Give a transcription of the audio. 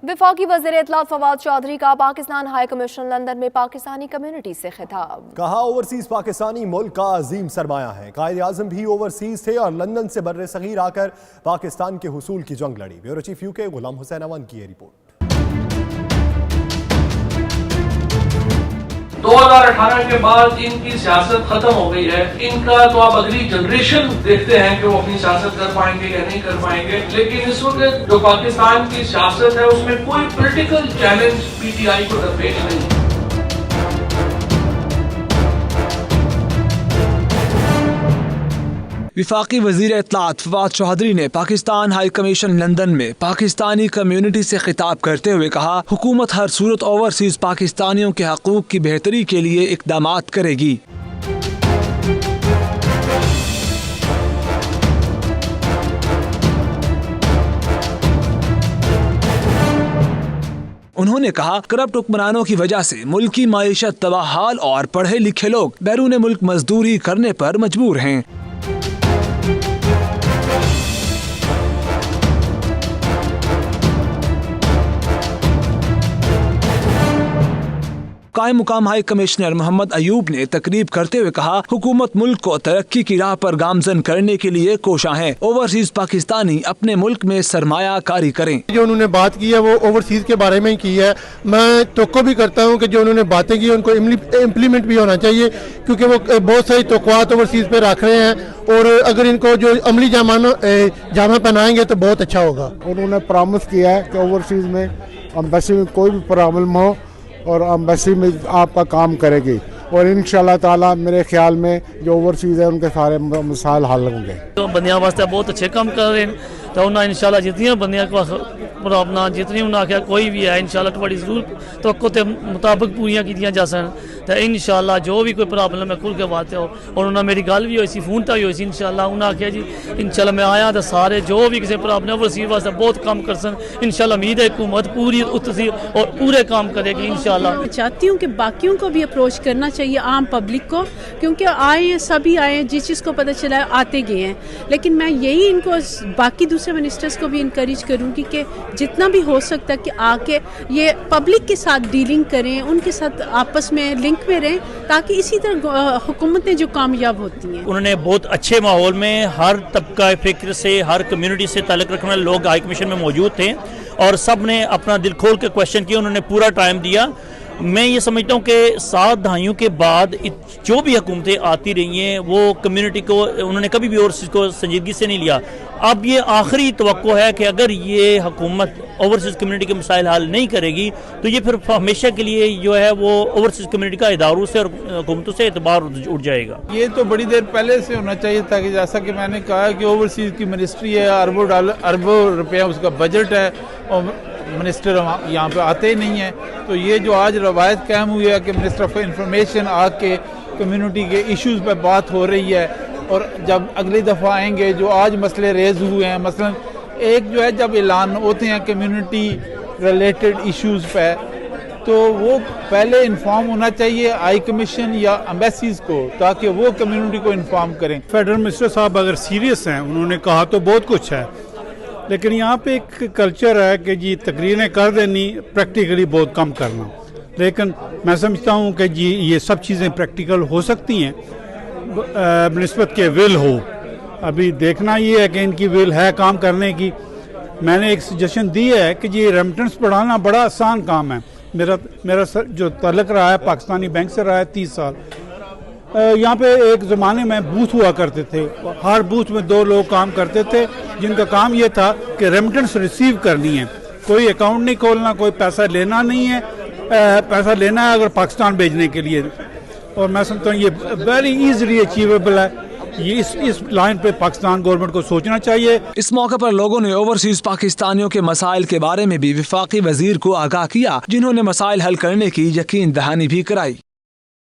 वफाकी वज़ीर इत्तलात फवाद चौधरी का पाकिस्तान हाई कमीशन लंदन में पाकिस्तानी कम्युनिटी से खिताब। कहा ओवरसीज पाकिस्तानी मुल्क का अजीम सरमाया है। कायद आज़म भी ओवरसीज थे और लंदन से बर्रे सगीर आकर पाकिस्तान के हुसूल की जंग लड़ी। Bureau chief UK Ghulam Hussain oven की ये रिपोर्ट। 2018 के बाद इनकी सियासत खत्म हो गई है। इनका तो आप अगली जनरेशन देखते हैं कि वो अपनी सियासत कर पाएंगे या नहीं कर पाएंगे, लेकिन इस वक्त जो पाकिस्तान की सियासत है उसमें कोई पॉलिटिकल चैलेंज पीटीआई को दरपेश नहीं। वफाकी वज़ीर इत्तलात फवाद चौधरी ने पाकिस्तान हाई कमीशन लंदन में पाकिस्तानी कम्युनिटी से खिताब करते हुए कहा, हुकूमत हर सूरत ओवरसीज पाकिस्तानियों के हकूक़ की बेहतरी के लिए इक़दामात करेगी। उन्होंने कहा, करप्ट हुक्मरानों की वजह से मुल्क की माईशत तबाहाल और पढ़े लिखे लोग बैरून मुल्क मजदूरी करने पर मजबूर हैं। कायम मुकाम हाई कमिश्नर मोहम्मद अयूब ने तकरीब करते हुए कहा, हुकूमत मुल्क को तरक्की की राह पर गामजन करने के लिए कोशा है। ओवरसीज पाकिस्तानी अपने मुल्क में सरमाया कारी करें। जो उन्होंने बात की है वो ओवरसीज के बारे में ही की है। मैं तोक्को भी करता हूँ कि जो उन्होंने बातें की उनको इम्प्लीमेंट भी होना चाहिए, क्योंकि वो बहुत सारी तोक़ुआत ओवरसीज पे रख रहे हैं और अगर इनको जो अमली जामा पहनाएंगे तो बहुत अच्छा होगा। उन्होंने प्रॉमिस किया है कि ओवरसीज में एम्बेसी में कोई भी प्रॉब्लम हो और एम्बेसी में आपका काम करेगी और इंशाल्लाह ताला मेरे ख्याल में जो ओवरसीज है उनके सारे मसाइल हल होंगे। तो बंदियां वास्ते बहुत अच्छे काम कर रहे हैं, तो उन्हें इंशाल्लाह जितनी बंदियां प्रॉब्लम जितनी उन्हें आख्या कोई भी है इंशाल्लाह थोड़ी जरूर तो मुताबिक पूरियां की जा सन, तो इंशाल्लाह जो भी कोई प्रॉब्लम है खुल के बातें हो। और उन्हें मेरी गल भी हुई सी, फोन तक हुई सी। इंशाल्लाह उन्हें आख्या जी इंशाल्लाह मैं आया तो सारे जो भी किसी प्रॉब्लम ओवरसीज वास्ते बहुत काम कर सन। इंशाल्लाह उम्मीद है हुकूमत पूरी उतसी और पूरे काम करेगी इंशाल्लाह। मैं चाहती हूँ कि बाकियों को भी अप्रोच करना चाहिए, आम पब्लिक को, क्योंकि आए हैं सभी आए हैं, जिस चीज़ को पता चला है आते गए हैं। लेकिन मैं यही इनको बाकी दूसरे मिनिस्टर्स को भी इंकरेज करूँगी कि जितना भी हो सकता है कि आके ये पब्लिक के साथ डीलिंग करें, उनके साथ आपस में लिंक में रहें, ताकि इसी तरह हुकूमतें जो कामयाब होती हैं। उन्होंने बहुत अच्छे माहौल में हर तबका फ़िक्र से, हर कम्युनिटी से ताल्लुक़ रखने वाले लोग हाई कमीशन में मौजूद थे और सब ने अपना दिल खोल के क्वेश्चन किया। उन्होंने पूरा टाइम दिया। मैं ये समझता हूँ कि 7 दहाइयों के बाद जो भी हुकूमतें आती रही हैं वो कम्युनिटी को उन्होंने कभी भी ओवरसीज को संजीदगी से नहीं लिया। अब ये आखिरी तवक्को है कि अगर ये हुकूमत ओवरसीज कम्युनिटी के मसाइल हल नहीं करेगी तो ये फिर हमेशा के लिए जो है वो ओवरसीज कम्युनिटी का इदारों से और हुकूमतों से एतबार उठ जाएगा। ये तो बड़ी देर पहले से होना चाहिए था कि जैसा कि मैंने कहा कि ओवरसीज की मिनिस्ट्री है, अरबों रुपया उसका बजट है और मिनिस्टर यहाँ पे आते ही नहीं है। तो ये जो आज रवायत कायम हुई है कि मिनिस्टर ऑफ इंफॉर्मेशन आके कम्युनिटी के इश्यूज़ पर बात हो रही है और जब अगली दफ़ा आएंगे जो आज मसले रेज हुए हैं, मसलन एक जो है जब ऐलान होते हैं कम्युनिटी रिलेटेड इश्यूज़ पे तो वो पहले इन्फॉर्म होना चाहिए हाई कमीशन या एम्बेसीज को, ताकि वो कम्युनिटी को इन्फॉर्म करें। फेडरल मिनिस्टर साहब अगर सीरियस हैं, उन्होंने कहा तो बहुत कुछ है, लेकिन यहाँ पे एक कल्चर है कि जी तकरीरें कर देनी, प्रैक्टिकली बहुत कम करना। लेकिन मैं समझता हूँ कि जी ये सब चीज़ें प्रैक्टिकल हो सकती हैं निस्बत के विल हो। अभी देखना ये है कि इनकी विल है काम करने की। मैंने एक सजेशन दी है कि जी रेमिटेंस बढ़ाना बड़ा आसान काम है। मेरा जो ताल्लुक़ रहा है पाकिस्तानी बैंक से रहा है 30 साल। यहाँ पे एक ज़माने में बूथ हुआ करते थे, हर बूथ में 2 लोग काम करते थे जिनका काम ये था कि रेमिटेंस रिसीव करनी है, कोई अकाउंट नहीं खोलना, कोई पैसा लेना नहीं है। पैसा लेना है अगर पाकिस्तान भेजने के लिए, और मैं समझता हूँ ये वेरी इजीली अचीवेबल है। ये इस लाइन पे पाकिस्तान गवर्नमेंट को सोचना चाहिए। इस मौके पर लोगों ने ओवरसीज पाकिस्तानियों के मसाइल के बारे में भी वफाकी वजीर को आगाह किया, जिन्होंने मसाइल हल करने की यकीन दहानी भी कराई।